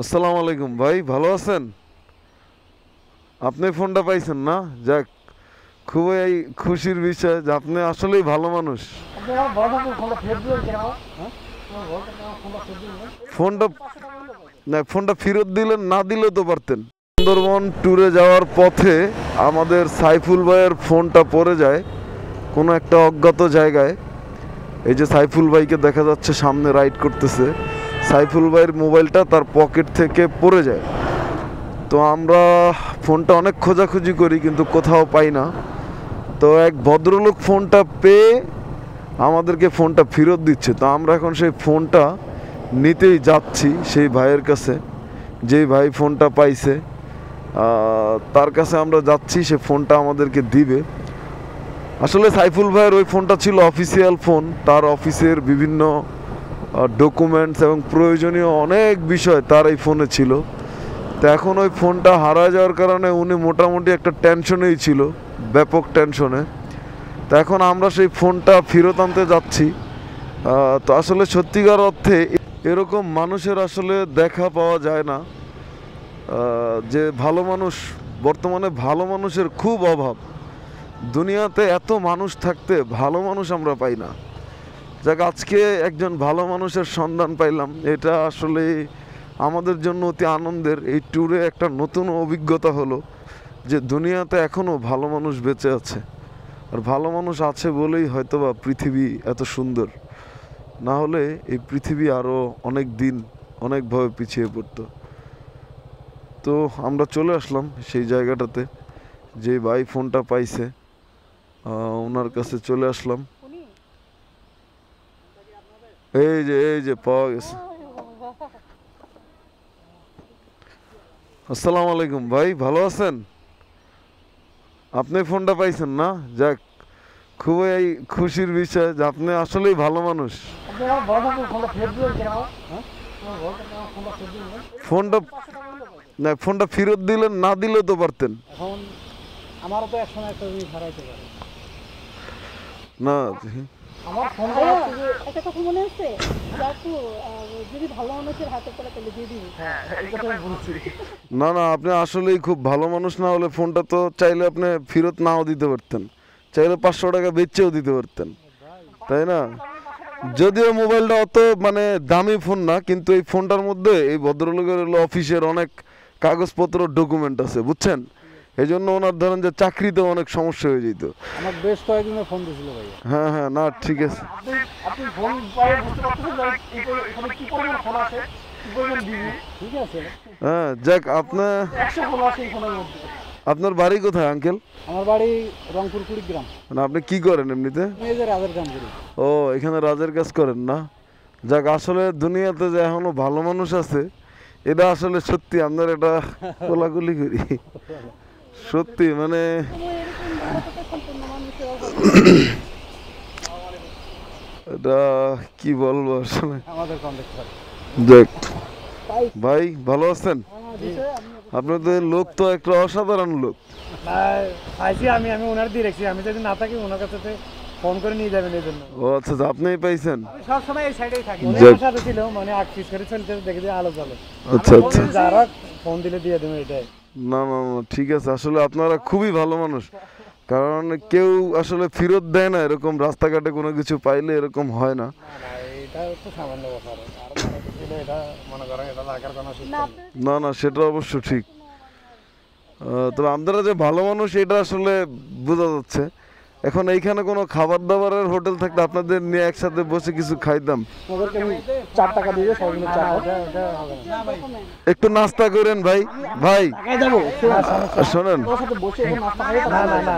আসসালামু আলাইকুম ভাই, ভালো আছেন? আপনি ফোনটা পাইছেন না? যাক, খুবই খুশির বিষয় যে আপনি আসলেই ভালো মানুষ। ফোনটা না, ফোনটা ফেরত দিলেন, না দিলেও তো পারতেন। সুন্দরবন ট্যুরে যাওয়ার পথে আমাদের সাইফুল ভাইয়ের ফোনটা পড়ে যায় কোনো একটা অজ্ঞাত জায়গায়। এই যে সাইফুল ভাইকে দেখা যাচ্ছে সামনে রাইড করতেছে, সাইফুল ভাইয়ের মোবাইলটা তার পকেট থেকে পড়ে যায়। তো আমরা ফোনটা অনেক খোঁজাখুঁজি করি কিন্তু কোথাও পাই না। তো এক ভদ্রলোক ফোনটা পেয়ে আমাদেরকে ফোনটা ফেরত দিচ্ছে। তো আমরা এখন সেই ফোনটা নিতেই যাচ্ছি সেই ভাইয়ের কাছে, যেই ভাই ফোনটা পাইছে তার কাছে আমরা যাচ্ছি, সে ফোনটা আমাদেরকে দিবে। আসলে সাইফুল ভাইয়ের ওই ফোনটা ছিল অফিসিয়াল ফোন, তার অফিসের বিভিন্ন ডকুমেন্টস এবং প্রয়োজনীয় অনেক বিষয় তার এই ফোনে ছিল। তো এখন ওই ফোনটা হারা যাওয়ার কারণে উনি মোটামুটি একটা টেনশনেই ছিল, ব্যাপক টেনশনে। তো এখন আমরা সেই ফোনটা ফেরত আনতে যাচ্ছি। তো আসলে সত্যিকার অর্থে এরকম মানুষের আসলে দেখা পাওয়া যায় না, যে ভালো মানুষ। বর্তমানে ভালো মানুষের খুব অভাব দুনিয়াতে। এত মানুষ থাকতে ভালো মানুষ আমরা পাই না। যাক, আজকে একজন ভালো মানুষের সন্ধান পাইলাম, এটা আসলে আমাদের জন্য অতি আনন্দের। এই ট্যুরে একটা নতুন অভিজ্ঞতা হলো যে দুনিয়াতে এখনও ভালো মানুষ বেঁচে আছে। আর ভালো মানুষ আছে বলেই হয়তোবা পৃথিবী এত সুন্দর, না হলে এই পৃথিবী আরও অনেক দিন অনেকভাবে পিছিয়ে পড়তো। তো আমরা চলে আসলাম সেই জায়গাটাতে, যে ভাই ফোনটা পাইছে ওনার কাছে চলে আসলাম। এই যে পাওয়া গেছে। আসসালামু আলাইকুম ভাই, ভালো আছেন? আপনি ফোনটা পাইছেন না? যাক, খুবই খুশির বিষয় যে আপনি আসলেই ভালো মানুষ। ফোনটা না, ফোনটা ফেরত দিলেন, না দিলেও তো পারতেন। এখন আমারও তো একসময় একটা জিনিস হারাইতে পারে না, আমার ফোনটা হচ্ছে যে একটা কথা মনে আছে যে আপু যদি ভালো মানুষের হাতে পড়ে তাহলে দিয়ে দিবি। হ্যাঁ এই কথা আমি বলছি। না না, আপনি আসলেই খুব ভালো মানুষ। না হলে ফোনটা তো চাইলে আপনি ফেরত নাও দিতে পারতেন, চাইলে 500 টাকা বেচেও দিতে পারতেন, তাই না? যদিও মোবাইলটা অত মানে দামি ফোন না, কিন্তু এই ফোনটার মধ্যে এই ভদ্রলোকের হলো অফিসের অনেক কাগজপত্র ডকুমেন্ট আছে, বুঝছেন? এই জন্য ওনার ধরেন যে চাকরিতে অনেক সমস্যা হয়ে যেত। আমার বেশ কয়েকদিনের ফোন দিয়েছিল ভাইয়া। হ্যাঁ হ্যাঁ, না ঠিক আছে। আপনি আপনি ফোন পায়ে বুঝতে পারতেছেন যে এখানে কি পরিমাণ ফোন আছে, কি পরিমাণ দিবি, ঠিক আছে? হ্যাঁ, যাক, আপনার 100 ফোন আছে এই ফোনের মধ্যে। আপনার বাড়ি কোথায় আঙ্কেল? আমার বাড়ি রংপুর কুড়িগ্রাম। মানে আপনি কি করেন এমনিতে? আমি এই যে রাজের কাম করি। ও, এখানে রাজের কাজ করেন না? যাক, আসলে দুনিয়াতে যে এখনো ভালো মানুষ আছে এটা আসলে সত্যি। আপনার এটা কোলাকুলি করি, সত্যি মানে এরকম মানবতা সম্পন্ন মানুষের অভাব। এটা কি বলবো আসলে। আমাদের কন্ট্যাক্ট করে। যাক ভাই, ভালো আছেন? আপনাদের লোক তো একটা অসাধারণ লোক। পাইছি আমি ওনার দিয়ে রেখেছি। আমি যদি না থাকি ওনার কাছে ফোন করে নিয়ে যাবেন এই জন্য। ও আচ্ছা, আপনিই পাইছেন? আমি সবসময় এই সাইডেই থাকি। যাক। ওনার সাথে ছিল মানে আগ পিস করে চলতে দেখে দিয়ে আলো জ্বলে। আচ্ছা আচ্ছা, যারা ফোন দিলে দিয়ে দেবো এটাই। না না না, ঠিক আছে। আসলে আপনারা খুবই ভালো মানুষ, কারণ কেউ আসলে ফেরত দেয় না এরকম। রাস্তাঘাটে কোনো কিছু পাইলে এরকম হয় না। না এটা তো সামান্য ব্যাপার। আর বড় কিছু হলে এটা মনে করেন এটা লাগার কোনো সিস্টেম না নেই। না না, সেটা অবশ্য ঠিক। তবে আপনারা যে ভালো মানুষ এটা আসলে বোঝা যাচ্ছে। এখন এইখানে কোনো খাবার দাবারের হোটেল থাকলে আপনাদের নিয়ে একসাথে বসে কিছু খাইতাম। ওদেরকে আমি 4 টাকা দিয়ে সর্বনিম্ন 4 টাকা এটা হবে না। একটু নাস্তা করেন ভাই। ভাই টাকায় যাবো শোনেন, ওর সাথে বসে এখন নাস্তা খাই না না না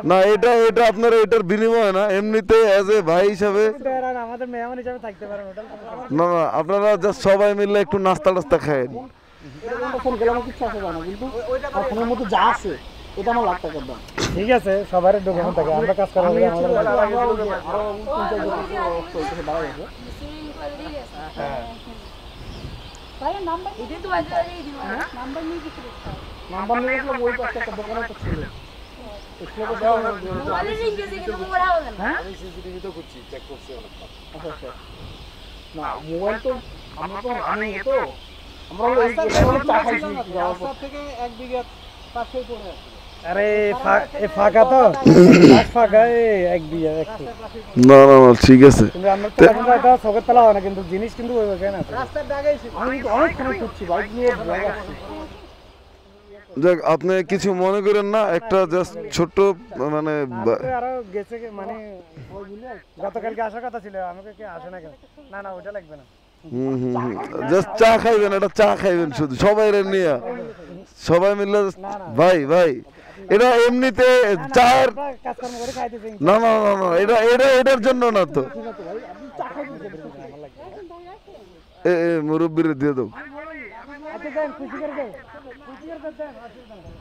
না এটা এটা আপনার এটার বিনিময় না, এমনিতে অ্যাজ এ ভাই হিসাবে। আমাদের মেহমান হিসেবে থাকতে পারেন হোটেল। না না, আপনারা জাস্ট সবাই মিলে একটু নাস্তা টাস্তা খায়েন। ফোন গেলে আমার কিছু আসে না, কিন্তু আর ফোনের মধ্যে যা আছে এটা আমার লাখ টাকার দাম। ঠিক আছে, সবার ডকুমেন্ট থাকে, আমরা কাজ করা হবে আমাদের আরো 3-4 বাড়াই আছে। হ্যাঁ ভাইয়া নাম্বার এটা তো বাজারেই দিব না, নাম্বার নিয়ে কিছু করতে হবে। নাম্বার নিয়ে গেলে ওই পাশে একটা দোকানে তো ছিল। মোবাইলের ইংরেজি কিন্তু পড়া হবে না। হ্যাঁ আমি সিসিটিভি তো করছি, চেক করছি অনেকবার। আচ্ছা আচ্ছা। না মোবাইল তো আমরা তো আমি তো আমরা হলো এই চা খাইছি রাস্তা থেকে 1 বিঘা পাশেই পড়ে আছে। আরে এই ফাঁকা তো ফাঁকা 1 বিঘা একটু না না না ঠিক আছে। কিন্তু আমরা তো এখন এটা সকের তলা হয় না, কিন্তু জিনিস কিন্তু ওই জায়গায় আছে। রাস্তার দাগেই আমি অনেক সময় করছি বাইক নিয়ে ব্লগ আসছি। যাক আপনি কিছু মনে করেন না, একটা জাস্ট ছোট মানে আরো গেছে মানে ওইগুলো গতকালকে আসার কথা ছিল, আমাকে কি আসে না কেন? না না ওটা লাগবে না। জাস্ট চা খাইবেন, এটা চা খাইবেন শুধু সবাই নিয়ে, সবাই মিলে। ভাই ভাই এটা এমনিতে চার কাজকর্ম করে খাইতেছি। না না না না এটা এটা এটার জন্য না তো। এ মুরব্বির দিয়ে দাও। আচ্ছা দেন, খুশি করে দেন, খুশি করে দেন।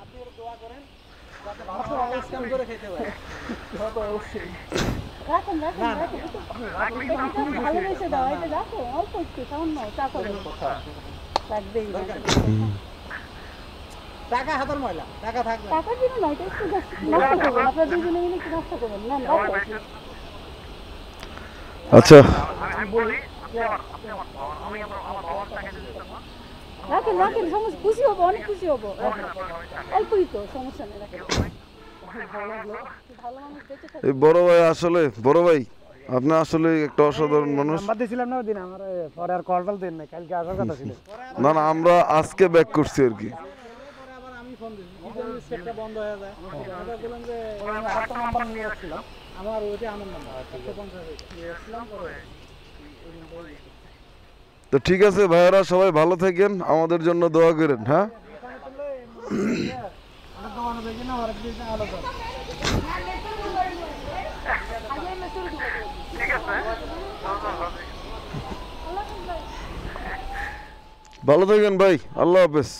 আপনি দোয়া করেন যাতে ভালো আইসক্রিম করে খেতে পারে। তো অবশ্যই রাখেন রাখেন রাখেন ভালোবেসে দাও, এটা রাখো অল্প একটু সামান্য চা করে লাগবেই টাকা হাতের ময়লা, টাকা থাকবে। টাকার জন্য নয়, এটা একটু নষ্ট করবেন, আপনারা দুজনে মিলে একটু নষ্ট করবেন। না রাখো আচ্ছা রাখেন রাখেন, সমস্যা খুশি হবো, অনেক খুশি হবো। অল্পই তো, সমস্যা নেই, রাখেন। ভালো মানুষ বেঁচে থাকে। এই বড় ভাই আসলে, বড় ভাই আপনি আসলে একটা অসাধারণ মানুষ। নাম্বার দিছিলাম না ওদিন, আমার পরে আর কল দেন না, কালকে আসার কথা ছিল। না না আমরা আজকে ব্যাক করছি আর কি। আবার আমি ফোন দিছি, কি জানি সেটটা বন্ধ হয়ে যায়। আমরা বললাম যে আরেকটা নাম্বার নিয়ে আসছিলাম, আমার ওইটা আমার নাম্বার 150 নিয়ে আসলাম পরে। তো ঠিক আছে ভাইয়ারা, সবাই ভালো থাকেন, আমাদের জন্য দোয়া করেন। হ্যাঁ ভালো থাকেন ভাই, আল্লাহ হাফেজ।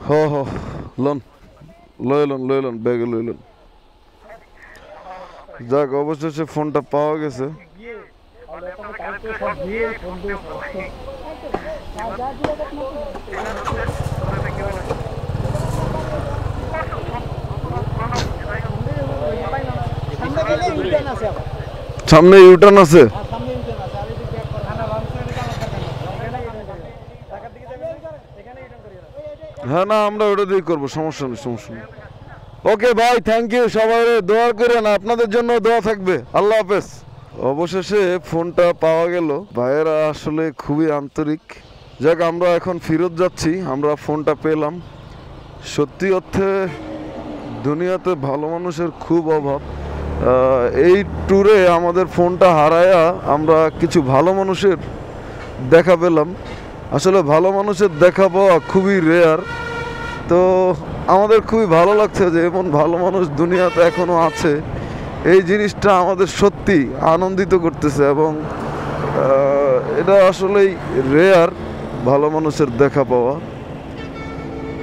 হ হ লন লইলন ব্যাগে লইলন। যাক অবশেষে ফোনটা পাওয়া গেছে। সামনে ইউটার্ন আছে। হ্যাঁ না আমরা ওটা দিয়ে করবো, সমস্যা নেই সমস্যা নেই। ওকে ভাই, থ্যাংক ইউ, সবাই দোয়া করেন, আপনাদের জন্য দোয়া থাকবে। আল্লাহ হাফেজ। অবশেষে ফোনটা পাওয়া গেল, ভাইয়েরা আসলে খুবই আন্তরিক। যাক আমরা এখন ফেরত যাচ্ছি, আমরা ফোনটা পেলাম। সত্যি অর্থে দুনিয়াতে ভালো মানুষের খুব অভাব। এই ট্যুরে আমাদের ফোনটা হারায়া আমরা কিছু ভালো মানুষের দেখা পেলাম। আসলে ভালো মানুষের দেখা পাওয়া খুবই রেয়ার। তো আমাদের খুবই ভালো লাগছে যে এমন ভালো মানুষ দুনিয়াতে এখনও আছে। এই জিনিসটা আমাদের সত্যি আনন্দিত করতেছে, এবং এটা আসলেই রেয়ার ভালো মানুষের দেখা পাওয়া।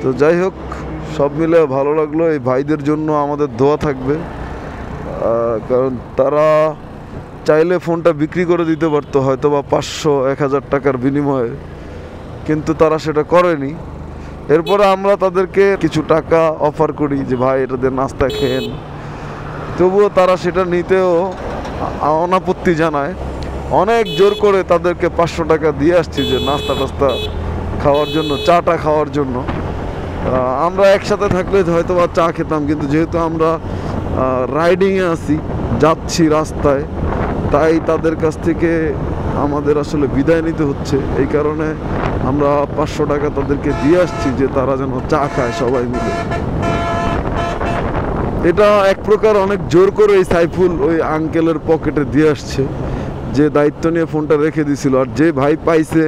তো যাই হোক, সব মিলে ভালো লাগলো। এই ভাইদের জন্য আমাদের দোয়া থাকবে, কারণ তারা চাইলে ফোনটা বিক্রি করে দিতে পারতো হয়তো বা 500-1000 টাকার বিনিময়ে, কিন্তু তারা সেটা করেনি। এরপরে আমরা তাদেরকে কিছু টাকা অফার করি যে ভাই এটা দিয়ে নাস্তা খেয়েন, তবুও তারা সেটা নিতেও অনাপত্তি জানায়। অনেক জোর করে তাদেরকে 500 টাকা দিয়ে আসছি যে নাস্তা টাস্তা খাওয়ার জন্য, চাটা খাওয়ার জন্য। আমরা একসাথে থাকলে হয়তো বা চা খেতাম, কিন্তু যেহেতু আমরা রাইডিংয়ে আছি, যাচ্ছি রাস্তায়, তাই তাদের কাছ থেকে আমাদের আসলে বিদায় নিতে হচ্ছে। এই কারণে আমরা 500 টাকা তাদেরকে দিয়ে আসছি যে তারা যেন চা খায় সবাই মিলে। এটা এক প্রকার অনেক জোর করে এই সাইফুল ওই আঙ্কেলের পকেটে দিয়ে আসছে, যে দায়িত্ব নিয়ে ফোনটা রেখে দিছিল। আর যে ভাই পাইছে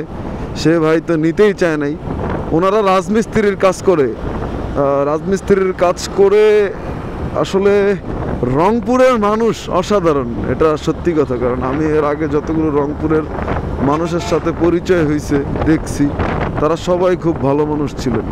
সে ভাই তো নিতেই চায় নাই। ওনারা রাজমিস্ত্রির কাজ করে, রাজমিস্ত্রির কাজ করে আসলে রংপুরের মানুষ অসাধারণ, এটা সত্যি কথা। কারণ আমি এর আগে যতগুলো রংপুরের মানুষের সাথে পরিচয় হয়েছে দেখছি, তারা সবাই খুব ভালো মানুষ ছিলেন।